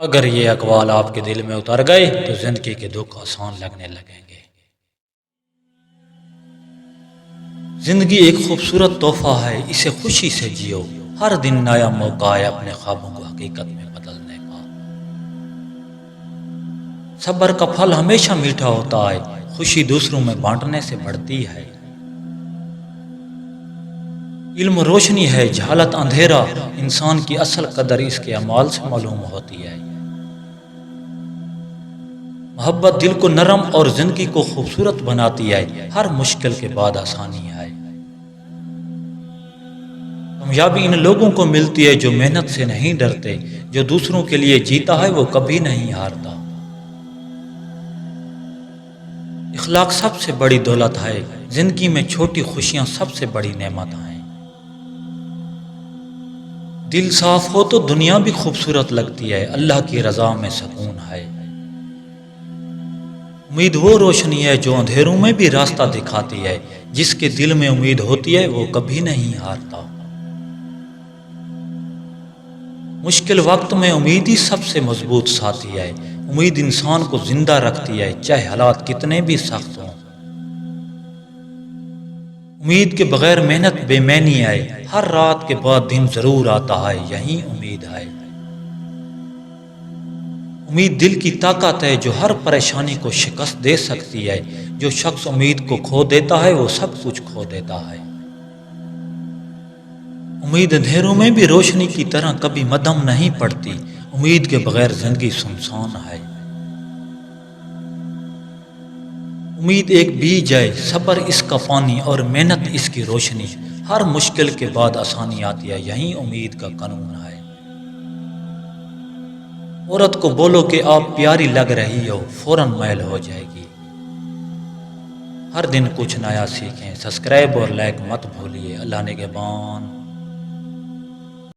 اگر یہ اقوال آپ کے دل میں اتر گئے تو زندگی کے دکھ آسان لگنے لگیں گے۔ زندگی ایک خوبصورت تحفہ ہے، اسے خوشی سے جیو۔ ہر دن نیا موقع ہے اپنے خوابوں کو حقیقت میں بدلنے کا۔ صبر کا پھل ہمیشہ میٹھا ہوتا ہے، خوشی دوسروں میں بانٹنے سے بڑھتی ہے۔ علم روشنی ہے، جہالت اندھیرا، انسان کی اصل قدر اس کے اعمال سے معلوم ہوتی ہے۔ محبت دل کو نرم اور زندگی کو خوبصورت بناتی ہے، ہر مشکل کے بعد آسانی ہے۔ کامیابی ان لوگوں کو ملتی ہے جو محنت سے نہیں ڈرتے، جو دوسروں کے لیے جیتا ہے وہ کبھی نہیں ہارتا۔ اخلاق سب سے بڑی دولت ہے، زندگی میں چھوٹی خوشیاں سب سے بڑی نعمت ہیں۔ دل صاف ہو تو دنیا بھی خوبصورت لگتی ہے، اللہ کی رضا میں سکون ہے۔ امید وہ روشنی ہے جو اندھیروں میں بھی راستہ دکھاتی ہے، جس کے دل میں امید ہوتی ہے وہ کبھی نہیں ہارتا۔ مشکل وقت میں امید ہی سب سے مضبوط ساتھی ہے، امید انسان کو زندہ رکھتی ہے چاہے حالات کتنے بھی سخت ہوں۔ امید کے بغیر محنت بے معنی ہے، ہر رات کے بعد دن ضرور آتا ہے، یہی امید ہے۔ امید دل کی طاقت ہے جو ہر پریشانی کو شکست دے سکتی ہے، جو شخص امید کو کھو دیتا ہے وہ سب کچھ کھو دیتا ہے۔ امید اندھیروں میں بھی روشنی کی طرح کبھی مدھم نہیں پڑتی، امید کے بغیر زندگی سنسان ہے۔ امید ایک بیج ہے، صبر اس کا پانی اور محنت اس کی روشنی، ہر مشکل کے بعد آسانی آتی ہے، یہی امید کا قانون ہے۔ عورت کو بولو کہ آپ پیاری لگ رہی ہو، فوراً میل ہو جائے گی۔ ہر دن کچھ نیا سیکھیں، سبسکرائب اور لائک مت بھولیے۔ اللہ نگہبان۔